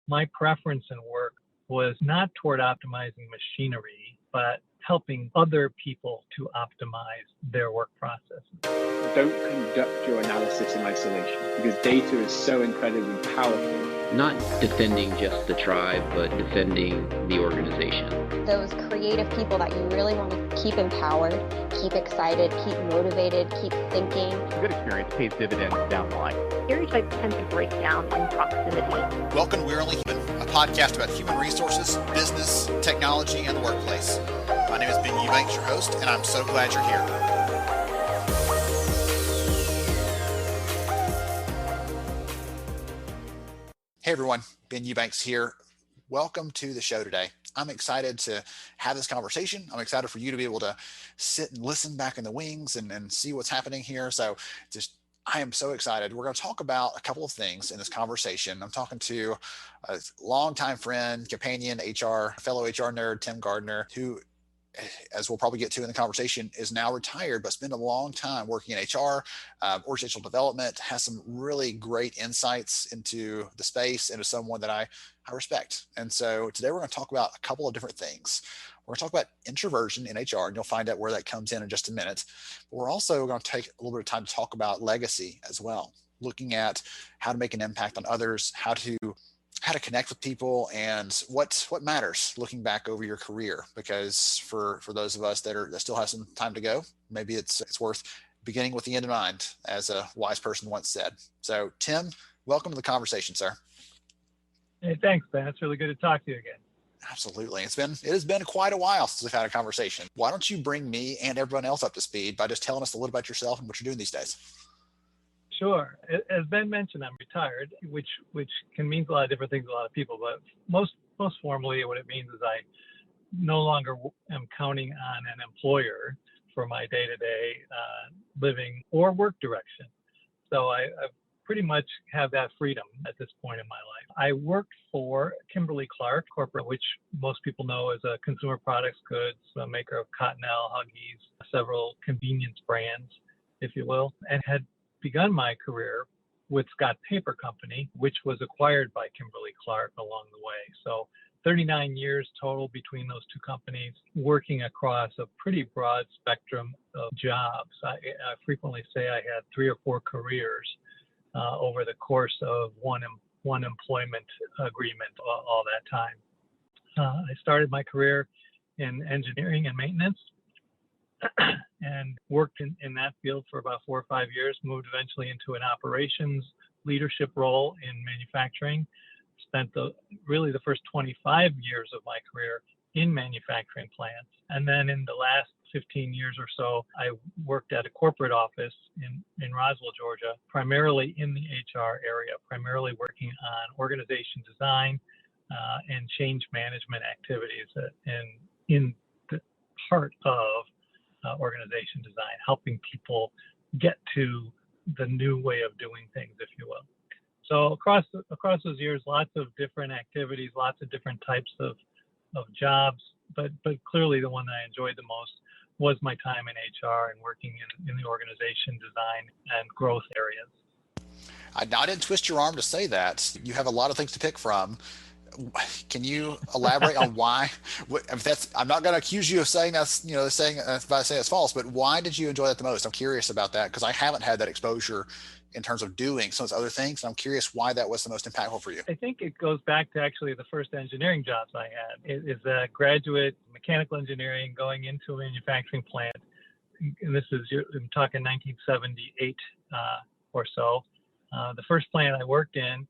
my preference in work was not toward optimizing machinery, but helping other people to optimize their work processes. Don't conduct your analysis in isolation because data is so incredibly powerful. Not defending just the tribe, but defending the organization. Those creative people that you really want to keep empowered, keep excited, keep motivated, keep thinking. A good experience pays dividends down the line. Stereotypes tend to break down in proximity. Welcome to We're Only Human, a podcast about human resources, business, technology, and the workplace. My name is Ben Eubanks, your host, and I'm so glad you're here. Hey everyone, Ben Eubanks here. Welcome to the show today. I'm excited to have this conversation. I'm excited for you to be able to sit and listen back in the wings and see what's happening here. I am so excited. We're going to talk about a couple of things in this conversation. I'm talking to a longtime friend, companion, fellow HR nerd, Tim Gardner, who, as we'll probably get to in the conversation, is now retired, but spent a long time working in HR, organizational development, has some really great insights into the space and is someone that I respect. And so today we're going to talk about a couple of different things. We're going to talk about introversion in HR, and you'll find out where that comes in just a minute. But we're also going to take a little bit of time to talk about legacy as well, looking at how to make an impact on others, how to connect with people, and what matters looking back over your career. Because for those of us that still have some time to go, maybe it's worth beginning with the end in mind, as a wise person once said. So Tim, welcome to the conversation, sir. Hey, thanks, Ben. It's really good to talk to you again. Absolutely. It has been quite a while since we've had a conversation. Why don't you bring me and everyone else up to speed by just telling us a little about yourself and what you're doing these days? Sure. As Ben mentioned, I'm retired, which can mean a lot of different things to a lot of people, but most formally what it means is I no longer am counting on an employer for my day-to-day living or work direction. So I pretty much have that freedom at this point in my life. I work for Kimberly-Clark Corporate, which most people know as a consumer products goods, a maker of Cottonelle, Huggies, several convenience brands, if you will, and had begun my career with Scott Paper Company, which was acquired by Kimberly-Clark along the way. So 39 years total between those two companies, working across a pretty broad spectrum of jobs. I frequently say I had 3 or 4 careers over the course of one employment agreement all that time. I started my career in engineering and maintenance and worked in that field for about 4 or 5 years, moved eventually into an operations leadership role in manufacturing, spent the first 25 years of my career in manufacturing plants. And then in the last 15 years or so, I worked at a corporate office in Roswell, Georgia, primarily in the HR area, primarily working on organization design and change management activities in the part of organization design, helping people get to the new way of doing things, if you will. So across those years, lots of different activities, lots of different types of jobs, but clearly the one that I enjoyed the most was my time in HR and working in the organization design and growth areas. I didn't twist your arm to say that. You have a lot of things to pick from. Can you elaborate on why? I'm not going to accuse you of saying that's, if I say it's false, but why did you enjoy that the most? I'm curious about that because I haven't had that exposure in terms of doing some of those other things. And I'm curious why that was the most impactful for you. I think it goes back to actually the first engineering jobs I had. It is a graduate mechanical engineering going into a manufacturing plant. And I'm talking 1978 or so. The first plant I worked in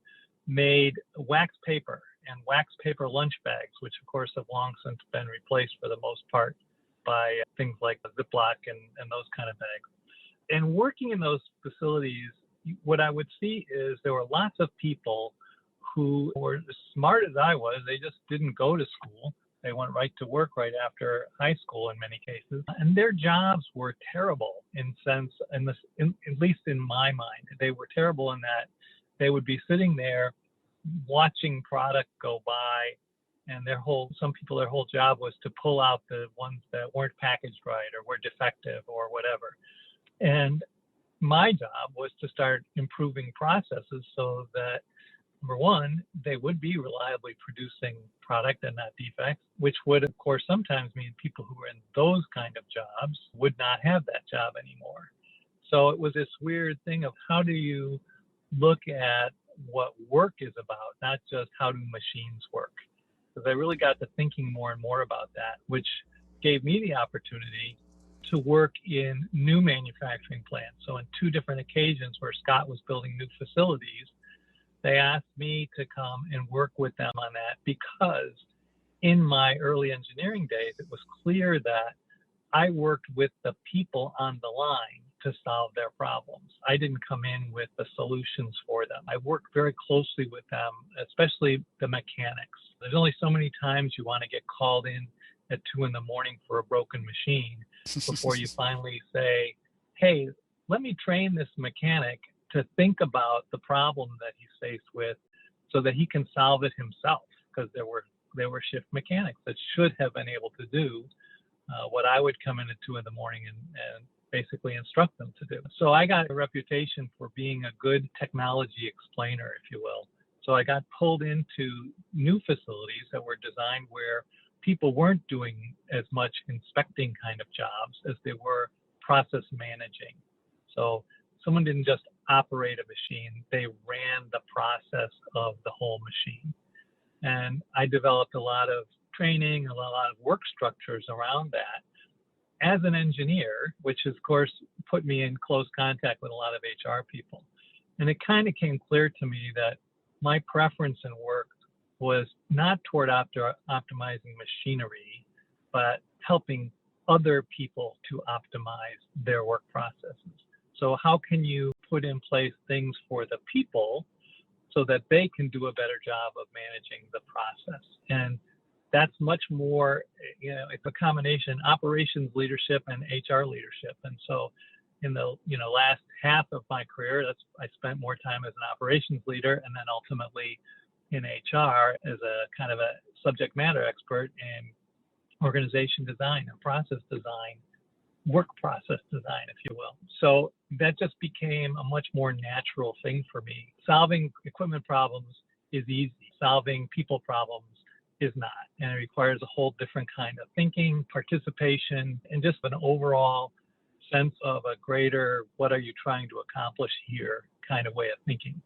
made wax paper and wax paper lunch bags, which of course have long since been replaced for the most part by things like Ziploc and those kind of bags. And working in those facilities, what I would see is there were lots of people who were as smart as I was. They just didn't go to school. They went right to work right after high school in many cases. And their jobs were terrible at least in my mind. They were terrible in that they would be sitting there watching product go by, and their whole job was to pull out the ones that weren't packaged right or were defective or whatever. And my job was to start improving processes so that number one, they would be reliably producing product and not defects, which would, of course, sometimes mean people who are in those kind of jobs would not have that job anymore. So it was this weird thing of how do you look at what work is about, not just how do machines work. Because I really got to thinking more and more about that, which gave me the opportunity to work in new manufacturing plants. So in two different occasions where Scott was building new facilities, they asked me to come and work with them on that because in my early engineering days, it was clear that I worked with the people on the line to solve their problems. I didn't come in with the solutions for them. I worked very closely with them, especially the mechanics. There's only so many times you want to get called in at 2 a.m. for a broken machine before you finally say, hey, let me train this mechanic to think about the problem that he's faced with so that he can solve it himself, because there were shift mechanics that should have been able to do what I would come in at 2 a.m. and basically instruct them to do. So I got a reputation for being a good technology explainer, if you will. So I got pulled into new facilities that were designed where people weren't doing as much inspecting kind of jobs as they were process managing. So someone didn't just operate a machine, they ran the process of the whole machine. And I developed a lot of training, a lot of work structures around that as an engineer, which of course put me in close contact with a lot of HR people. And it kind of came clear to me that my preference in work was not toward optimizing machinery, but helping other people to optimize their work processes. So how can you put in place things for the people so that they can do a better job of managing the process? And that's much more, it's a combination operations leadership and HR leadership. And so in the last half of my career, I spent more time as an operations leader, and then ultimately in HR as a kind of a subject matter expert in organization design and process design, work process design, if you will. So that just became a much more natural thing for me. Solving equipment problems is easy. Solving people problems is not. And it requires a whole different kind of thinking, participation, and just an overall sense of a greater, what are you trying to accomplish here kind of way of thinking.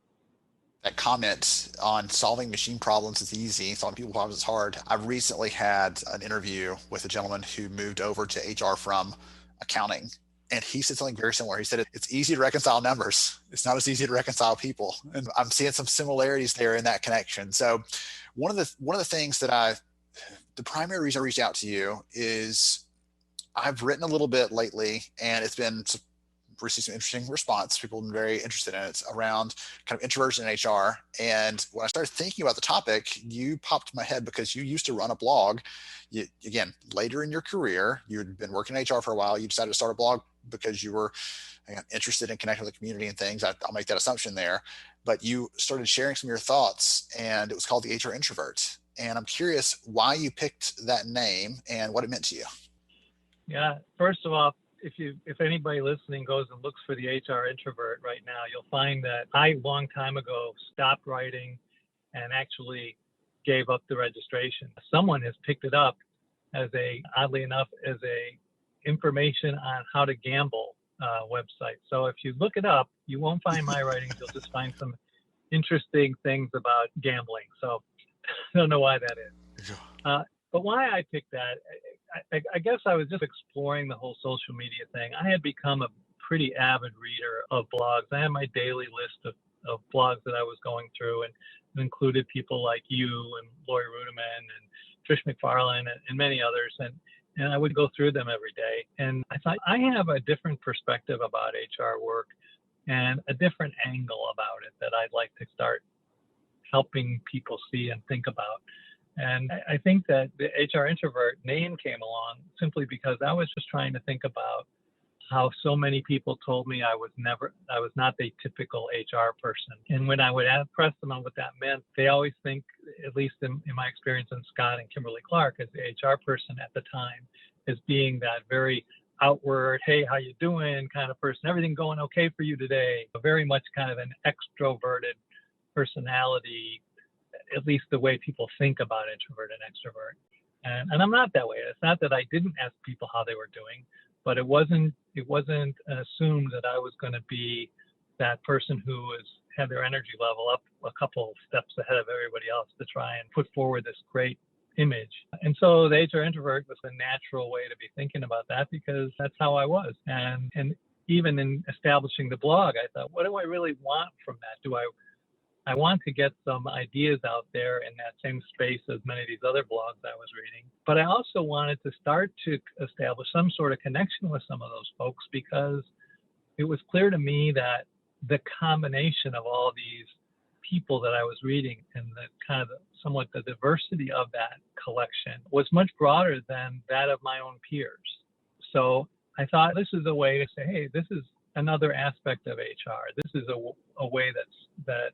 That comment on solving machine problems is easy, solving people problems is hard. I recently had an interview with a gentleman who moved over to HR from accounting, and he said something very similar. He said it's easy to reconcile numbers. It's not as easy to reconcile people. And I'm seeing some similarities there in that connection. So one of the things that the primary reason I reached out to you is I've written a little bit lately, and it's been received some interesting response. People have been very interested in it. It's around kind of introversion in HR. And when I started thinking about the topic, you popped in my head because you used to run a blog. Again, later in your career, you had been working in HR for a while. You decided to start a blog because you were interested in connecting with the community and things. I'll make that assumption there. But you started sharing some of your thoughts, and it was called the HR Introvert. And I'm curious why you picked that name and what it meant to you. Yeah, first of all, if anybody listening goes and looks for the HR Introvert right now, you'll find that I, a long time ago, stopped writing and actually gave up the registration. Someone has picked it up as oddly enough, as a information on how to gamble website. So if you look it up, you won't find my writings. You'll just find some interesting things about gambling. So I don't know why that is. But why I picked that, I guess I was just exploring the whole social media thing. I had become a pretty avid reader of blogs. I had my daily list of blogs that I was going through, and it included people like you and Lori Rudiman and Trish McFarlane and many others. And I would go through them every day. And I thought, I have a different perspective about HR work and a different angle about it that I'd like to start helping people see and think about. And I think that the HR Introvert name came along simply because I was just trying to think about how so many people told me I was not the typical HR person. And when I would press them on what that meant, they always think, at least in my experience in Scott and Kimberly-Clark as the HR person at the time, as being that very outward, hey, how you doing kind of person, everything going okay for you today, very much kind of an extroverted personality, at least the way people think about introvert and extrovert. And I'm not that way. It's not that I didn't ask people how they were doing, but it wasn't assumed that I was going to be that person who had their energy level up a couple steps ahead of everybody else to try and put forward this great image. And so the HR introvert was a natural way to be thinking about that, because that's how I was. And even in establishing the blog, I thought, what do I really want from that? I want to get some ideas out there in that same space as many of these other blogs I was reading. But I also wanted to start to establish some sort of connection with some of those folks, because it was clear to me that the combination of all these people that I was reading and the kind of somewhat the diversity of that collection was much broader than that of my own peers. So I thought this is a way to say, hey, this is another aspect of HR. This is a way that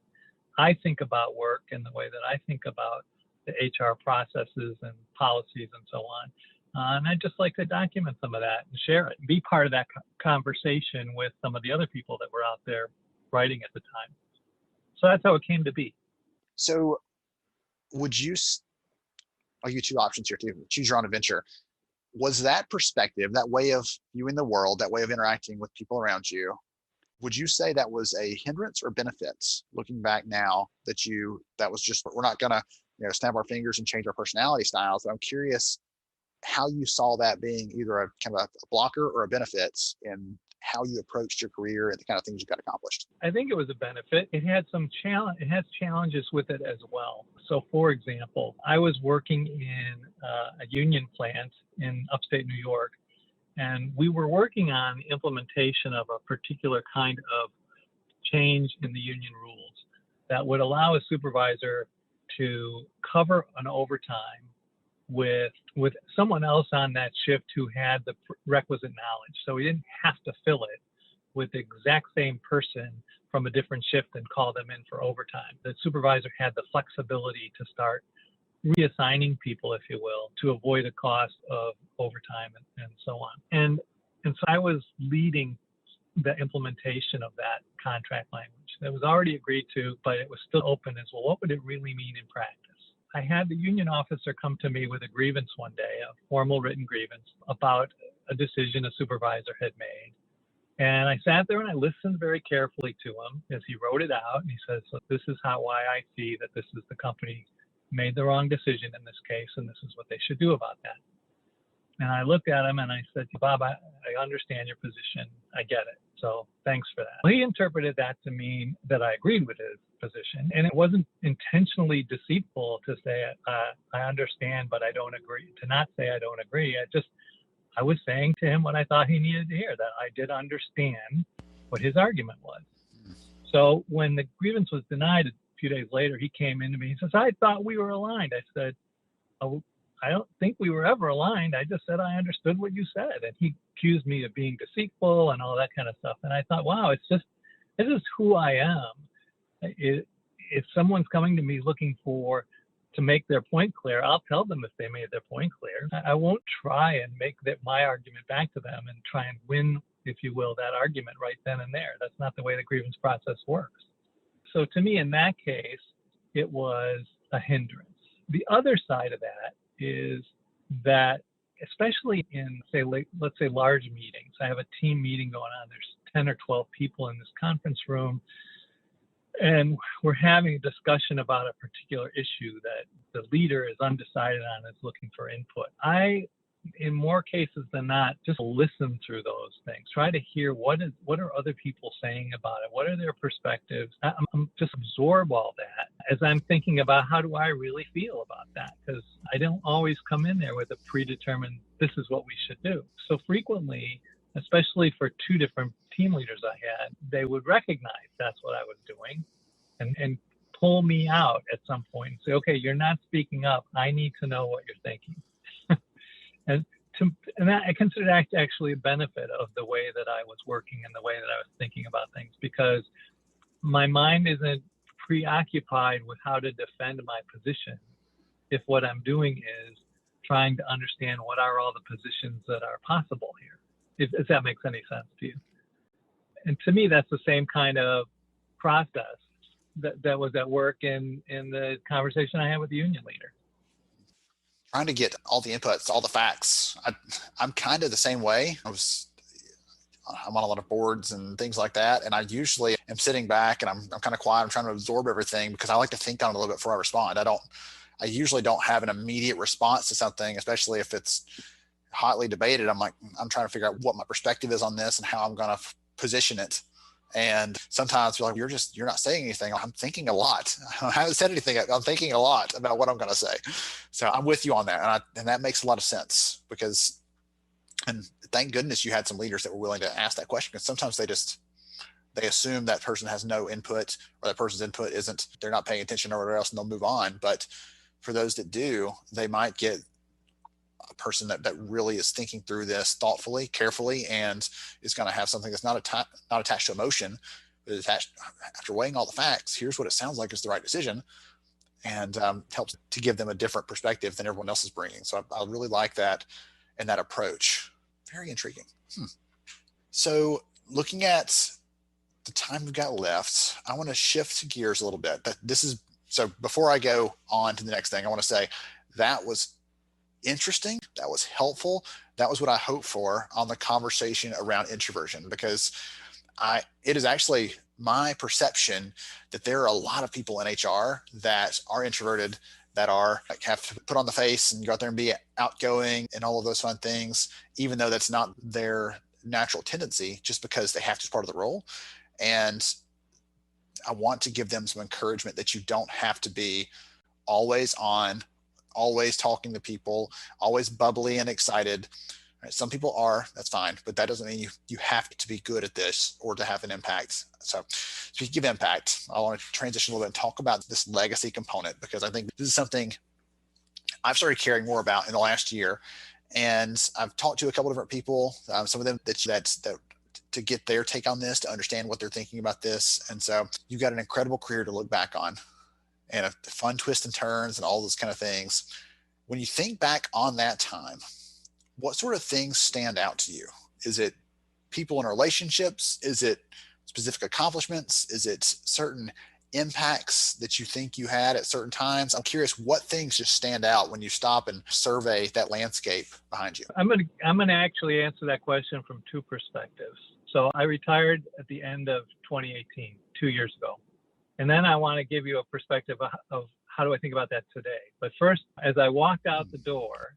I think about work and the way that I think about the HR processes and policies and so on. And I'd just like to document some of that and share it and be part of that conversation with some of the other people that were out there writing at the time. So that's how it came to be. So I'll give you two options here too. Choose your own adventure. Was that perspective, that way of viewing the world, that way of interacting with people around you, would you say that was a hindrance or benefits looking back now that was just, we're not going to, snap our fingers and change our personality styles. But I'm curious how you saw that being either a kind of a blocker or a benefits in how you approached your career and the kind of things you got accomplished. I think it was a benefit. It had some it has challenges with it as well. So for example, I was working in a union plant in upstate New York, and we were working on the implementation of a particular kind of change in the union rules that would allow a supervisor to cover an overtime with someone else on that shift who had the requisite knowledge. So we didn't have to fill it with the exact same person from a different shift and call them in for overtime. The supervisor had the flexibility to start reassigning people, if you will, to avoid a cost of overtime and so on. And so I was leading the implementation of that contract language that was already agreed to, but it was still open as well. What would it really mean in practice? I had the union officer come to me with a grievance one day, a formal written grievance about a decision a supervisor had made. And I sat there and I listened very carefully to him as he wrote it out. And he says, so this is why I see that this is the company made the wrong decision in this case, and this is what they should do about that. And I looked at him and I said, Bob, I understand your position. I get it. So thanks for that. Well, he interpreted that to mean that I agreed with his position. And it wasn't intentionally deceitful to say, I understand, but I don't agree, to not say I don't agree. I was saying to him what I thought he needed to hear, that I did understand what his argument was. So when the grievance was denied a few days later, he came into me. He says, I thought we were aligned. I said, oh, I don't think we were ever aligned. I just said I understood what you said. And he accused me of being deceitful and all that kind of stuff. And I thought, wow, this is who I am. If someone's coming to me looking to make their point clear, I'll tell them if they made their point clear. I won't try and make my argument back to them and try and win, if you will, that argument right then and there. That's not the way the grievance process works. So to me, in that case, it was a hindrance. The other side of that is that, especially in, let's say large meetings, I have a team meeting going on, there's 10 or 12 people in this conference room, and we're having a discussion about a particular issue that the leader is undecided on, is looking for input. I, in more cases than not, just listen through those things, try to hear what are other people saying about it, what are their perspectives. I'm just absorb all that as I'm thinking about how do I really feel about that, because I don't always come in there with a predetermined, this is what we should do. So frequently, especially for two different team leaders I had, they would recognize that's what I was doing and pull me out at some point and say, okay, you're not speaking up. I need to know what you're thinking. And that, I consider that actually a benefit of the way that I was working and the way that I was thinking about things, because my mind isn't preoccupied with how to defend my position if what I'm doing is trying to understand what are all the positions that are possible here, if that makes any sense to you. And to me, that's the same kind of process that was at work in the conversation I had with the union leader. Trying to get all the inputs, all the facts. I'm kind of the same way. I'm on a lot of boards and things like that. And I usually am sitting back and I'm kind of quiet. I'm trying to absorb everything because I like to think on it a little bit before I respond. I usually don't have an immediate response to something, especially if it's hotly debated. I'm trying to figure out what my perspective is on this and how I'm going to position it. And sometimes you're like, you're not saying anything. I'm thinking a lot. I haven't said anything. I'm thinking a lot about what I'm going to say. So I'm with you on that. And that makes a lot of sense because, and thank goodness you had some leaders that were willing to ask that question, because sometimes they assume that person has no input, or that person's input they're not paying attention or whatever else, and they'll move on. But for those that do, they might get a person that really is thinking through this thoughtfully, carefully, and is going to have something that's not attached to emotion, but attached, after weighing all the facts, here's what it sounds like is the right decision, and helps to give them a different perspective than everyone else is bringing. So I really like that and that approach. Very intriguing. So looking at the time we've got left, I want to shift gears a little bit. So before I go on to the next thing, I want to say that was interesting. That was helpful. That was what I hoped for on the conversation around introversion, because it is actually my perception that there are a lot of people in HR that are introverted, that have to put on the face and go out there and be outgoing and all of those fun things, even though that's not their natural tendency, just because they have to as part of the role. And I want to give them some encouragement that you don't have to be always on, always talking to people, always bubbly and excited. Right? Some people are, that's fine, but that doesn't mean you have to be good at this or to have an impact. So speaking of impact, I want to transition a little bit and talk about this legacy component, because I think this is something I've started caring more about in the last year. And I've talked to a couple different people, some of them that to get their take on this, to understand what they're thinking about this. And so you've got an incredible career to look back on, and a fun twists and turns and all those kind of things. When you think back on that time, what sort of things stand out to you? Is it people and relationships? Is it specific accomplishments? Is it certain impacts that you think you had at certain times? I'm curious what things just stand out when you stop and survey that landscape behind you. I'm going to actually answer that question from two perspectives. So I retired at the end of 2018, 2 years ago. And then I want to give you a perspective of how do I think about that today. But first, as I walked out the door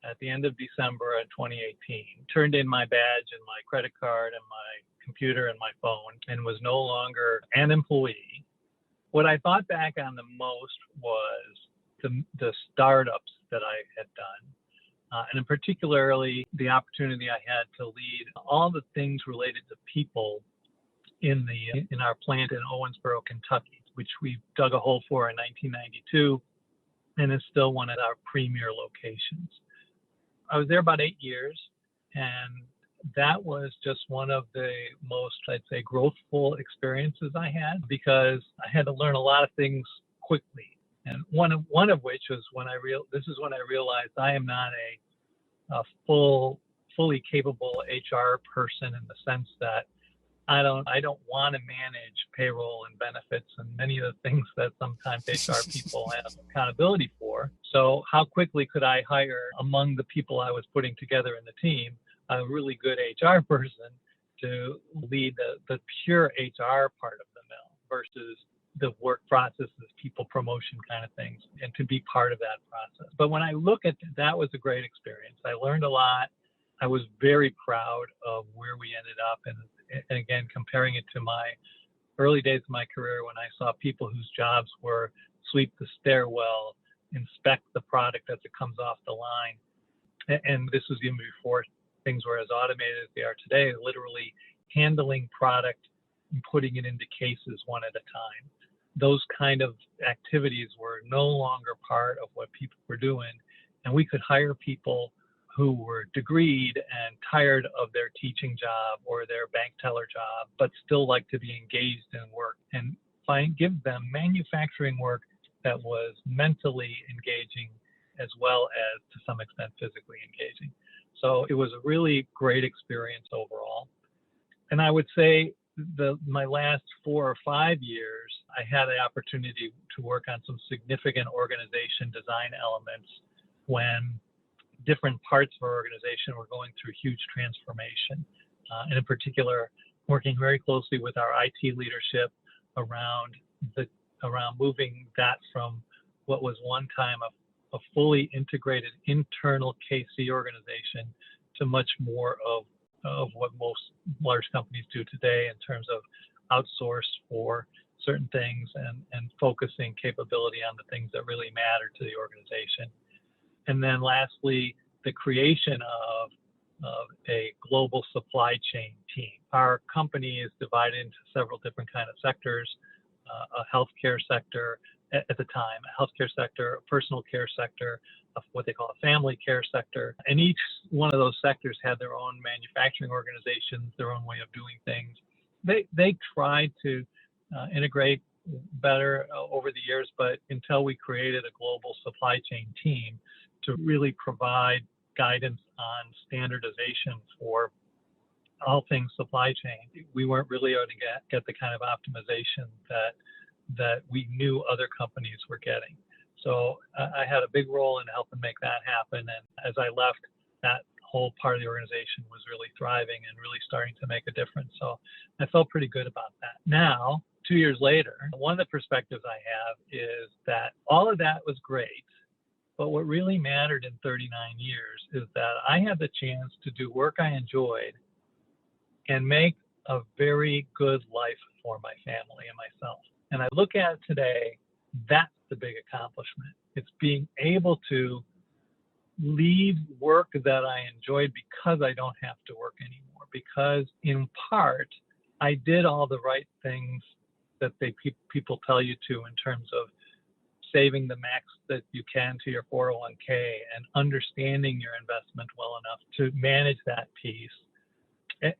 at the end of December of 2018, turned in my badge and my credit card and my computer and my phone, and was no longer an employee, what I thought back on the most was the startups that I had done, and in particularly the opportunity I had to lead all the things related to people in our plant in Owensboro, Kentucky, which we dug a hole for in 1992, and is still one of our premier locations. I was there about 8 years, and that was just one of the most, I'd say, growthful experiences I had, because I had to learn a lot of things quickly. And one of which was when I realized I am not a fully capable HR person, in the sense that I don't want to manage payroll and benefits and many of the things that sometimes HR people have accountability for. So how quickly could I hire, among the people I was putting together in the team, a really good HR person to lead the pure HR part of the mill versus the work processes, people promotion kind of things, and to be part of that process. But when I look at that, was a great experience. I learned a lot. I was very proud of where we ended up. And again, comparing it to my early days of my career, when I saw people whose jobs were sweep the stairwell, inspect the product as it comes off the line. And this was even before things were as automated as they are today, literally handling product and putting it into cases one at a time. Those kind of activities were no longer part of what people were doing. And we could hire people who were degreed and tired of their teaching job or their bank teller job, but still like to be engaged in work, and give them manufacturing work that was mentally engaging as well as, to some extent, physically engaging. So it was a really great experience overall. And I would say my last 4 or 5 years, I had the opportunity to work on some significant organization design elements when different parts of our organization were going through huge transformation. And in particular, working very closely with our IT leadership around moving that from what was one time a fully integrated internal KC organization to much more of what most large companies do today in terms of outsource for certain things and focusing capability on the things that really matter to the organization. And then lastly, the creation of a global supply chain team. Our company is divided into several different kind of sectors, a healthcare sector at the time, a healthcare sector, a personal care sector, what they call a family care sector. And each one of those sectors had their own manufacturing organizations, their own way of doing things. They tried to integrate better over the years, but until we created a global supply chain team to really provide guidance on standardization for all things supply chain, we weren't really able to get the kind of optimization that we knew other companies were getting. So I had a big role in helping make that happen. And as I left, that whole part of the organization was really thriving and really starting to make a difference. So I felt pretty good about that. Now, 2 years later, one of the perspectives I have is that all of that was great. But what really mattered in 39 years is that I had the chance to do work I enjoyed and make a very good life for my family and myself. And I look at it today, that's the big accomplishment. It's being able to leave work that I enjoyed because I don't have to work anymore. Because in part, I did all the right things that people tell you to in terms of saving the max that you can to your 401k and understanding your investment well enough to manage that piece.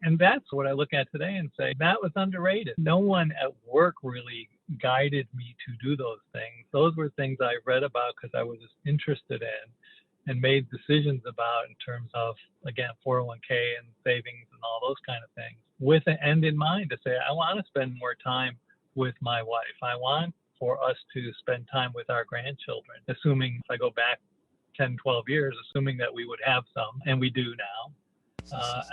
And that's what I look at today and say, that was underrated. No one at work really guided me to do those things. Those were things I read about because I was interested in and made decisions about in terms of, again, 401k and savings and all those kind of things with an end in mind to say, I want to spend more time with my wife. I want for us to spend time with our grandchildren, assuming if I go back 10, 12 years, assuming that we would have some, and we do now.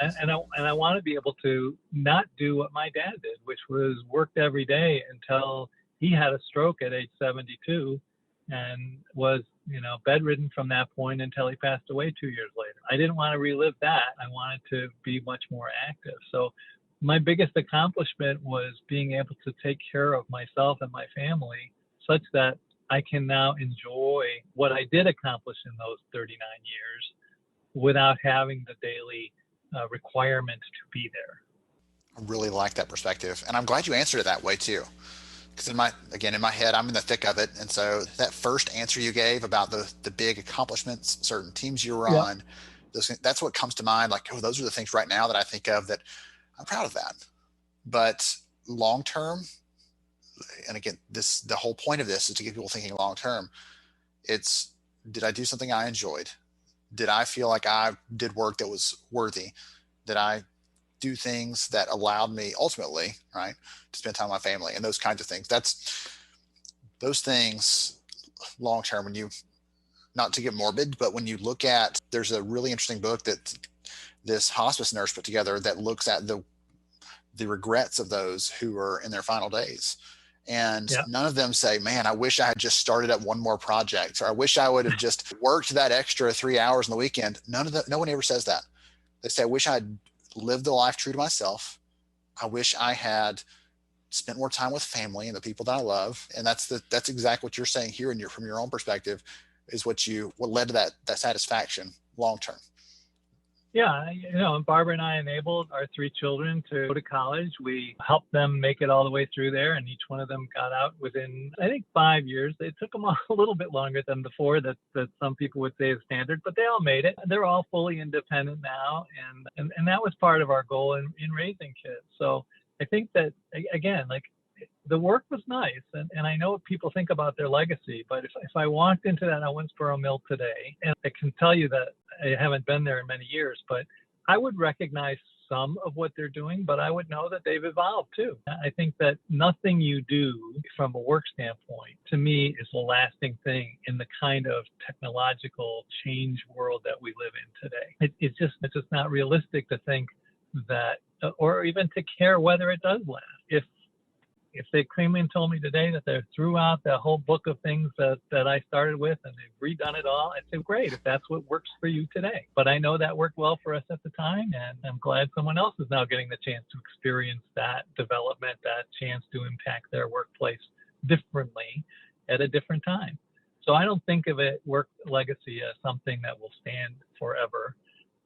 And I want to be able to not do what my dad did, which was worked every day until he had a stroke at age 72 and was, bedridden from that point until he passed away 2 years later. I didn't want to relive that. I wanted to be much more active. So my biggest accomplishment was being able to take care of myself and my family such that I can now enjoy what I did accomplish in those 39 years without having the daily requirement to be there. I really like that perspective. And I'm glad you answered it that way too. Because in my head, I'm in the thick of it. And so that first answer you gave about the big accomplishments, certain teams you were on, that's what comes to mind. Like, oh, those are the things right now that I think of that I'm proud of that. But long term, and again, the whole point of this is to get people thinking long term. It's, did I do something I enjoyed? Did I feel like I did work that was worthy? Did I do things that allowed me ultimately, right, to spend time with my family and those kinds of things? Those things long term, when you, not to get morbid, but when you look at, there's a really interesting book that this hospice nurse put together that looks at the regrets of those who are in their final days. And none of them say, man, I wish I had just started at one more project, or I wish I would have just worked that extra 3 hours on the weekend. No one ever says that. They say, I wish I had lived the life true to myself. I wish I had spent more time with family and the people that I love. And that's exactly what you're saying here, and from your own perspective, is what led to that satisfaction long term. Yeah, Barbara and I enabled our 3 children to go to college. We helped them make it all the way through there, and each one of them got out within, I think, 5 years. It took them a little bit longer than the 4 that some people would say is standard, but they all made it. They're all fully independent now, and that was part of our goal in raising kids. So I think that, again, like, the work was nice, and I know what people think about their legacy, but if I walked into that Owensboro mill today, and I can tell you that I haven't been there in many years, but I would recognize some of what they're doing, but I would know that they've evolved too. I think that nothing you do from a work standpoint, to me, is a lasting thing in the kind of technological change world that we live in today. It's just not realistic to think that, or even to care whether it does last. If they came and told me today that they threw out the whole book of things that I started with and they've redone it all, I'd say, great, if that's what works for you today. But I know that worked well for us at the time, and I'm glad someone else is now getting the chance to experience that development, that chance to impact their workplace differently at a different time. So I don't think of it, work legacy, as something that will stand forever.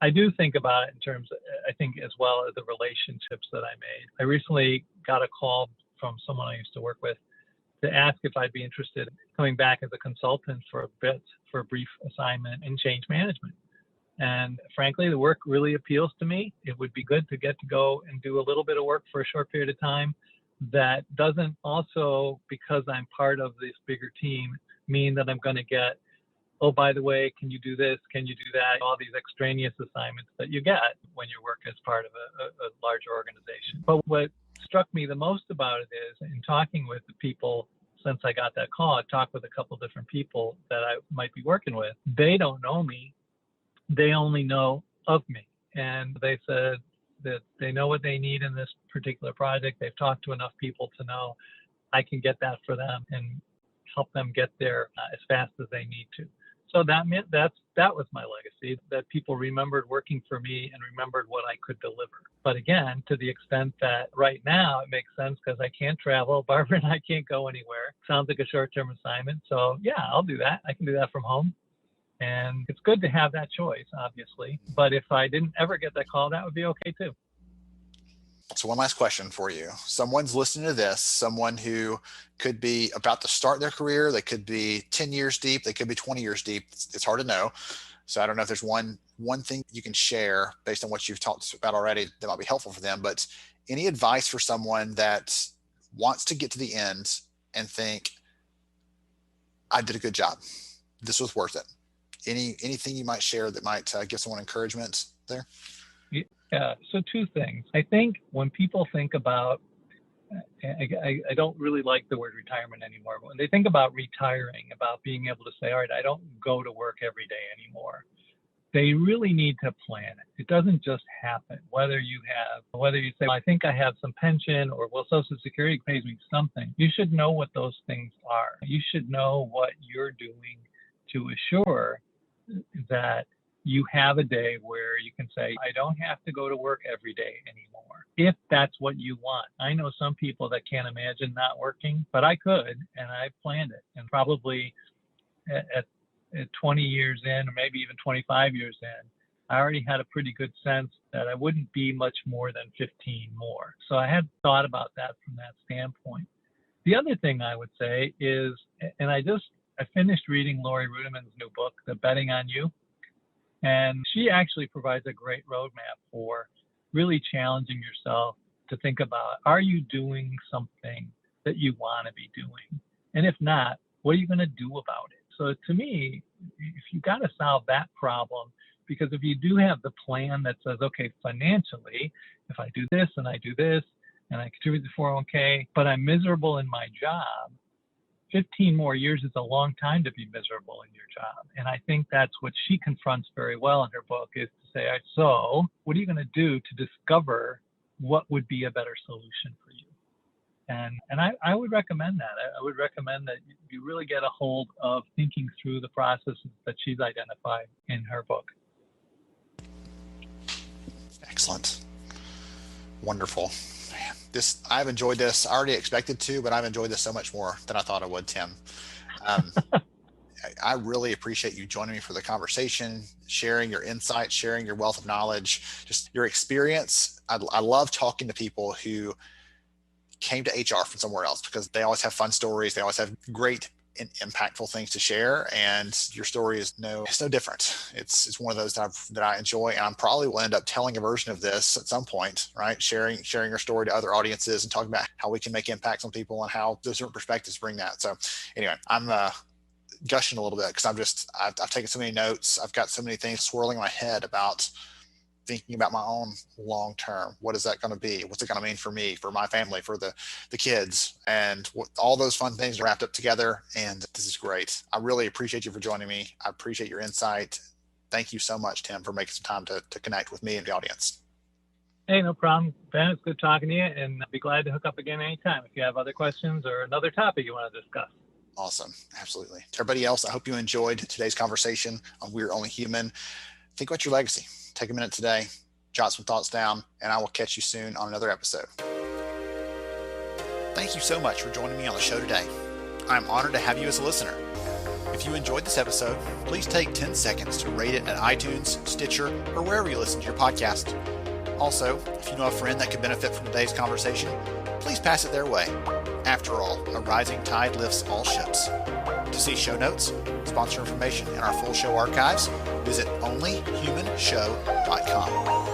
I do think about it in terms of, I think, as well as the relationships that I made. I recently got a call from someone I used to work with to ask if I'd be interested in coming back as a consultant for a brief assignment in change management. And frankly, the work really appeals to me. It would be good to get to go and do a little bit of work for a short period of time that doesn't also, because I'm part of this bigger team, mean that I'm going to get, oh, by the way, can you do this? Can you do that? All these extraneous assignments that you get when you work as part of a larger organization. But what struck me the most about it is, in talking with the people since I got that call, I talked with a couple different people that I might be working with. They don't know me. They only know of me. And they said that they know what they need in this particular project. They've talked to enough people to know I can get that for them and help them get there as fast as they need to. So that meant that was my legacy, that people remembered working for me and remembered what I could deliver. But again, to the extent that right now it makes sense because I can't travel, Barbara and I can't go anywhere. Sounds like a short-term assignment. So yeah, I'll do that. I can do that from home. And it's good to have that choice, obviously. But if I didn't ever get that call, that would be okay too. So one last question for you. Someone's listening to this, someone who could be about to start their career. They could be 10 years deep. They could be 20 years deep. It's hard to know. So I don't know if there's one thing you can share based on what you've talked about already that might be helpful for them, but any advice for someone that wants to get to the end and think, I did a good job. This was worth it. Anything you might share that might give someone encouragement there? Yeah, so two things. I think when people think about, I don't really like the word retirement anymore, but when they think about retiring, about being able to say, all right, I don't go to work every day anymore, they really need to plan it. It doesn't just happen. Whether you say, well, I think I have some pension, or well, Social Security pays me something. You should know what those things are. You should know what you're doing to assure that you have a day where you can say, I don't have to go to work every day anymore, if that's what you want. I know some people that can't imagine not working, but I could, and I planned it. And probably at 20 years in, or maybe even 25 years in, I already had a pretty good sense that I wouldn't be much more than 15 more. So I had thought about that from that standpoint. The other thing I would say is, and I finished reading Laurie Rudiman's new book, The Betting on You. And she actually provides a great roadmap for really challenging yourself to think about, are you doing something that you want to be doing? And if not, what are you going to do about it? So to me, if you got to solve that problem, because if you do have the plan that says, okay, financially, if I do this and I do this and I contribute to 401k, but I'm miserable in my job, 15 more years is a long time to be miserable in your job. And I think that's what she confronts very well in her book, is to say, so what are you going to do to discover what would be a better solution for you? And I would recommend that. I would recommend that you really get a hold of thinking through the processes that she's identified in her book. Excellent. Wonderful. Man, I've enjoyed this. I already expected to, but I've enjoyed this so much more than I thought I would, Tim. I really appreciate you joining me for the conversation, sharing your insights, sharing your wealth of knowledge, just your experience. I love talking to people who came to HR from somewhere else, because they always have fun stories. They always have great and impactful things to share, and your story is no different. It's one of those that I enjoy, and I probably will end up telling a version of this at some point, right? Sharing your story to other audiences and talking about how we can make impacts on people and how those different perspectives bring that. So anyway, I'm gushing a little bit because I've taken so many notes. I've got so many things swirling in my head about thinking about my own long term. What is that going to be? What's it going to mean for me, for my family, for the kids, and all those fun things are wrapped up together. And this is great. I really appreciate you for joining me. I appreciate your insight. Thank you so much, Tim, for making some time to connect with me and the audience. Hey, no problem, Ben. It's good talking to you, and I'd be glad to hook up again anytime if you have other questions or another topic you want to discuss. Awesome. Absolutely. To everybody else, I hope you enjoyed today's conversation on We're Only Human. Think about your legacy. Take a minute today, jot some thoughts down, and I will catch you soon on another episode. Thank you so much for joining me on the show today. I'm honored to have you as a listener. If you enjoyed this episode, please take 10 seconds to rate it at iTunes, Stitcher, or wherever you listen to your podcast. Also, if you know a friend that could benefit from today's conversation, please pass it their way. After all, a rising tide lifts all ships. To see show notes, sponsor information, and our full show archives, visit onlyhumanshow.com.